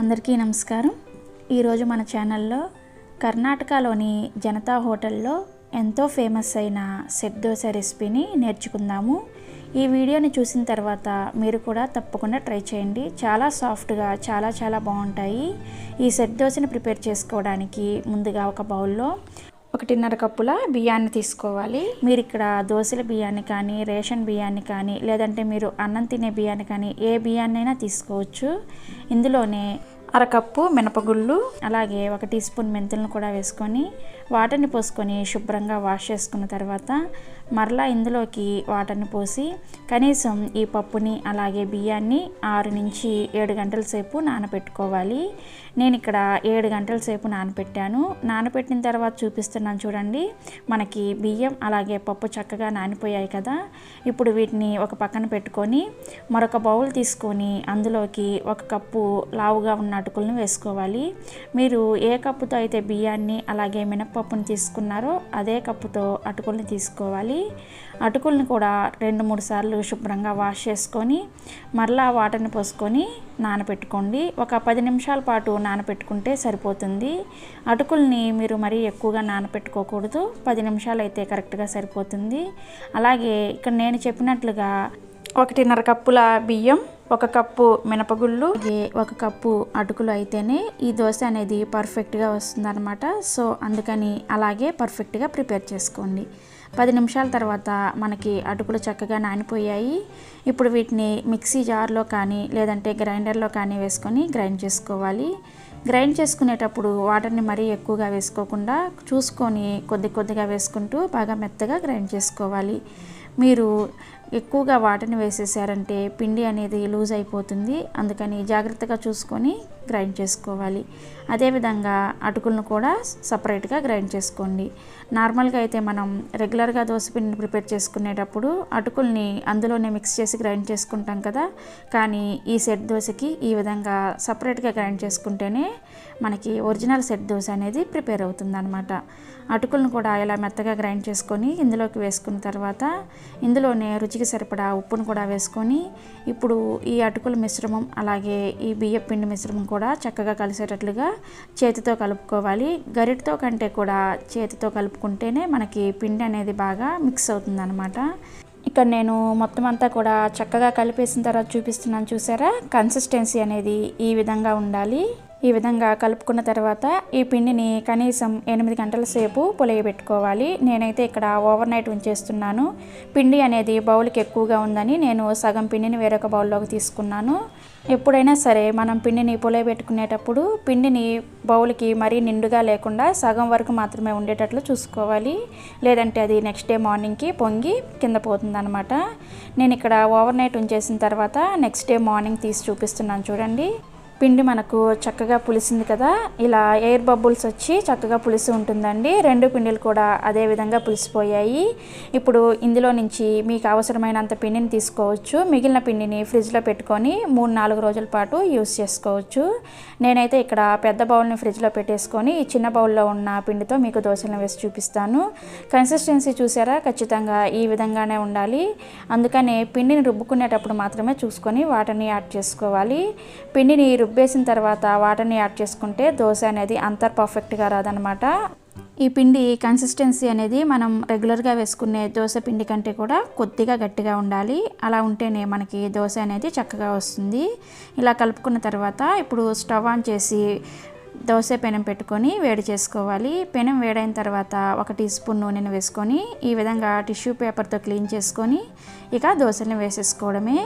అందరికీ నమస్కారం। ఈరోజు మన ఛానల్లో కర్ణాటకలోని జనతా హోటల్లో ఎంతో ఫేమస్ అయిన సెట్ దోశ రెసిపీని నేర్చుకుందాము। ఈ వీడియోని చూసిన తర్వాత మీరు కూడా తప్పకుండా ట్రై చేయండి। చాలా సాఫ్ట్గా చాలా బాగుంటాయి। ఈ సెట్ దోశని ప్రిపేర్ చేసుకోవడానికి ముందుగా ఒక బౌల్లో 1.5 కప్పుల బియ్యాన్ని తీసుకోవాలి। మీరు ఇక్కడ దోశల బియ్యాన్ని కానీ రేషన్ బియ్యాన్ని కానీ లేదంటే మీరు అన్నం తినే బియ్యాన్ని కానీ ఏ బియ్యాన్నైనా తీసుకోవచ్చు। ఇందులోనే 1/2 కప్పు మినపగుళ్ళు అలాగే 1 టీ స్పూన్ మెంతులను కూడా వేసుకొని వాటర్ని పోసుకొని శుభ్రంగా వాష్ చేసుకున్న తర్వాత మరలా ఇందులోకి వాటర్ని పోసి కనీసం ఈ పప్పుని అలాగే బియ్యాన్ని 6 నుంచి 7 గంటల సేపు నానబెట్టుకోవాలి। నేను ఇక్కడ 7 గంటల సేపు నానబెట్టాను। నానబెట్టిన తర్వాత చూపిస్తున్నాను చూడండి। మనకి బియ్యం అలాగే పప్పు చక్కగా నానిపోయాయి కదా। ఇప్పుడు వీటిని ఒక పక్కన పెట్టుకొని మరొక బౌల్ తీసుకొని అందులోకి 1 కప్పు లావుగా ఉన్న అటుకులను వేసుకోవాలి। మీరు ఏ కప్పుతో అయితే బియ్యాన్ని అలాగే మినపప్పుని తీసుకున్నారో అదే కప్పుతో అటుకుల్ని తీసుకోవాలి। అటుకుల్ని కూడా 2-3 సార్లు శుభ్రంగా వాష్ చేసుకొని మరలా వాటర్ని పోసుకొని నానబెట్టుకోండి। ఒక 10 నిమిషాల పాటు నానబెట్టుకుంటే సరిపోతుంది। అటుకుల్ని మీరు మరీ ఎక్కువగా నానబెట్టుకోకూడదు, 10 నిమిషాలు అయితే కరెక్ట్గా సరిపోతుంది। అలాగే ఇక్కడ నేను చెప్పినట్లుగా 1.5 కప్పుల బియ్యం, 1 కప్పు మినపగుళ్ళు, 1 కప్పు అటుకులు అయితేనే ఈ దోశ అనేది పర్ఫెక్ట్గా వస్తుందన్నమాట। సో అందుకని అలాగే పర్ఫెక్ట్గా ప్రిపేర్ చేసుకోండి। 10 నిమిషాల తర్వాత మనకి అటుకులు చక్కగా నానిపోయాయి। ఇప్పుడు వీటిని మిక్సీ జార్లో కానీ లేదంటే గ్రైండర్లో కానీ వేసుకొని గ్రైండ్ చేసుకోవాలి। గ్రైండ్ చేసుకునేటప్పుడు వాటర్ని మరీ ఎక్కువగా వేసుకోకుండా చూసుకొని కొద్దిగా వేసుకుంటూ బాగా మెత్తగా గ్రైండ్ చేసుకోవాలి। మీరు ఎక్కువగా వాటర్ని వేసేసారంటే పిండి అనేది లూజ్ అయిపోతుంది, అందుకని జాగ్రత్తగా చూసుకొని గ్రైండ్ చేసుకోవాలి। అదేవిధంగా అటుకులను కూడా సపరేట్గా గ్రైండ్ చేసుకోండి। నార్మల్గా అయితే మనం రెగ్యులర్గా దోశ పిండిని ప్రిపేర్ చేసుకునేటప్పుడు అటుకుల్ని అందులోనే మిక్స్ చేసి గ్రైండ్ చేసుకుంటాం కదా, కానీ ఈ సెట్ దోశకి ఈ విధంగా సపరేట్గా గ్రైండ్ చేసుకుంటేనే మనకి ఒరిజినల్ సెట్ దోశ అనేది ప్రిపేర్ అవుతుంది అన్నమాట। అటుకులను కూడా ఇలా మెత్తగా గ్రైండ్ చేసుకొని ఇందులోకి వేసుకున్న తర్వాత ఇందులోనే రుచికి సరిపడా ఉప్పును కూడా వేసుకొని ఇప్పుడు ఈ అటుకుల మిశ్రమం అలాగే ఈ బియ్యం పిండి మిశ్రమం కూడా చక్కగా కలిసేటట్లుగా చేతితో కలుపుకోవాలి। గరిటతో కంటే కూడా చేతితో కలుపుకుంటేనే మనకి పిండి అనేది బాగా మిక్స్ అవుతుంది అన్నమాట। ఇక్కడ నేను మొత్తం అంతా కూడా చక్కగా కలిపేసిన తర్వాత చూపిస్తున్నాను చూసారా। కన్సిస్టెన్సీ అనేది ఈ విధంగా ఉండాలి। ఈ విధంగా కలుపుకున్న తర్వాత ఈ పిండిని కనీసం 8 గంటల సేపు పులియబెట్టుకోవాలి। నేనైతే ఇక్కడ ఓవర్ నైట్ ఉంచేస్తున్నాను। పిండి అనేది బౌల్కి ఎక్కువగా ఉందని నేను సగం పిండిని వేరొక బౌల్లోకి తీసుకున్నాను। ఎప్పుడైనా సరే మనం పిండిని పులియబెట్టుకునేటప్పుడు పిండిని బౌల్కి మరీ నిండుగా లేకుండా సగం వరకు మాత్రమే ఉండేటట్లు చూసుకోవాలి, లేదంటే అది నెక్స్ట్ డే మార్నింగ్కి పొంగి కింద పోతుంది అనమాట। నేను ఇక్కడ ఓవర్ నైట్ ఉంచేసిన తర్వాత నెక్స్ట్ డే మార్నింగ్ తీసి చూపిస్తున్నాను చూడండి। పిండి మనకు చక్కగా పులిసింది కదా, ఇలా ఎయిర్ బబుల్స్ వచ్చి చక్కగా పులిసి ఉంటుందండి। 2 పిండిలు కూడా అదే విధంగా పులిసిపోయాయి। ఇప్పుడు ఇందులో నుంచి మీకు అవసరమైనంత పిండిని తీసుకోవచ్చు। మిగిలిన పిండిని ఫ్రిడ్జ్లో పెట్టుకొని 3-4 రోజుల పాటు యూస్ చేసుకోవచ్చు। నేనైతే ఇక్కడ పెద్ద బౌల్ని ఫ్రిడ్జ్లో పెట్టేసుకొని ఈ చిన్న బౌల్లో ఉన్న పిండితో మీకు దోశలను వేసి చూపిస్తాను। కన్సిస్టెన్సీ చూసారా, ఖచ్చితంగా ఈ విధంగానే ఉండాలి। అందుకనే పిండిని రుబ్బుకునేటప్పుడు మాత్రమే చూసుకొని వాటర్ని యాడ్ చేసుకోవాలి। పిండిని రుబ్బేసిన తర్వాత వాటర్ని యాడ్ చేసుకుంటే దోశ అనేది అంత పర్ఫెక్ట్గా రాదనమాట। ఈ పిండి కన్సిస్టెన్సీ అనేది మనం రెగ్యులర్గా వేసుకునే దోశ పిండి కంటే కూడా కొద్దిగా గట్టిగా ఉండాలి। అలా ఉంటేనే మనకి దోశ అనేది చక్కగా వస్తుంది। ఇలా కలుపుకున్న తర్వాత ఇప్పుడు స్టవ్ ఆన్ చేసి దోశ పెనం పెట్టుకొని వేడి చేసుకోవాలి। పెనం వేడైన తర్వాత 1 టీ స్పూన్ నూనెను వేసుకొని ఈ విధంగా టిష్యూ పేపర్తో క్లీన్ చేసుకొని ఇక దోశని వేసేసుకోవడమే।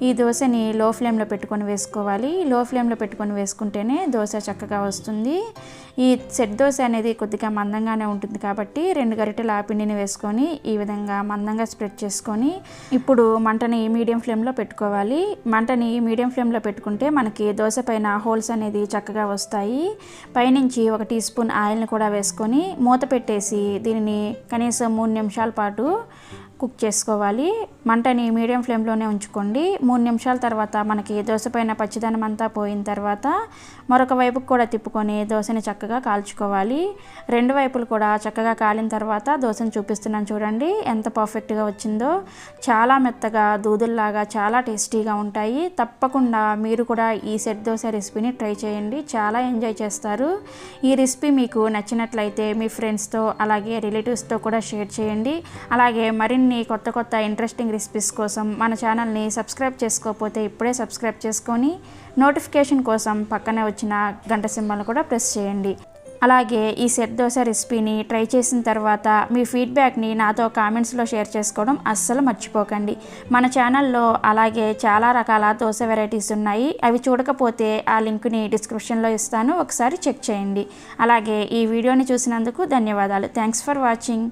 ఈ దోశని లో ఫ్లేమ్లో పెట్టుకొని వేసుకోవాలి। లో ఫ్లేమ్లో పెట్టుకొని వేసుకుంటేనే దోశ చక్కగా వస్తుంది। ఈ సెట్ దోశ అనేది కొద్దిగా మందంగానే ఉంటుంది కాబట్టి 2 గరిటెల పిండిని వేసుకొని ఈ విధంగా మందంగా స్ప్రెడ్ చేసుకొని ఇప్పుడు మంటని మీడియం ఫ్లేమ్లో పెట్టుకోవాలి। మంటని మీడియం ఫ్లేమ్లో పెట్టుకుంటే మనకి దోశ పైన హోల్స్ అనేది చక్కగా వస్తాయి। పైనుంచి 1 టీ స్పూన్ ఆయిల్ని కూడా వేసుకొని మూత పెట్టేసి దీనిని కనీసం 3 నిమిషాల పాటు కుక్ చేసుకోవాలి। మంటని మీడియం ఫ్లేమ్లోనే ఉంచుకోండి. 3 నిమిషాల తర్వాత మనకి దోశ పైన పచ్చిదనం అంతా పోయిన తర్వాత మరొక వైపుకు కూడా తిప్పుకొని దోశని చక్కగా కాల్చుకోవాలి. 2 వైపులు కూడా చక్కగా కాలిన తర్వాత దోశను చూపిస్తున్నాను చూడండి ఎంత పర్ఫెక్ట్గా వచ్చిందో. చాలా మెత్తగా దూదుల్లాగా చాలా టేస్టీగా ఉంటాయి. తప్పకుండా మీరు కూడా ఈ సెట్ దోశ రెసిపీని ట్రై చేయండి, చాలా ఎంజాయ్ చేస్తారు. ఈ రెసిపీ మీకు నచ్చినట్లయితే మీ ఫ్రెండ్స్తో అలాగే రిలేటివ్స్తో కూడా షేర్ చేయండి. అలాగే మరిన్ని కొత్త ఇంట్రెస్టింగ్ రెసిపీస్ కోసం మన ఛానల్ని సబ్స్క్రైబ్ చేసుకోకపోతే ఇప్పుడే సబ్స్క్రైబ్ చేసుకొని నోటిఫికేషన్ కోసం పక్కనే వచ్చిన గంట సింబల్ని కూడా ప్రెస్ చేయండి. అలాగే ఈ సెట్ దోశ రెసిపీని ట్రై చేసిన తర్వాత మీ ఫీడ్బ్యాక్ని నాతో కామెంట్స్లో షేర్ చేసుకోవడం అస్సలు మర్చిపోకండి. మన ఛానల్లో అలాగే చాలా రకాల దోశ వెరైటీస్ ఉన్నాయి. అవి చూడకపోతే ఆ లింక్ని డిస్క్రిప్షన్లో ఇస్తాను, ఒకసారి చెక్ చేయండి. అలాగే ఈ వీడియోని చూసినందుకు ధన్యవాదాలు. Thanks for watching.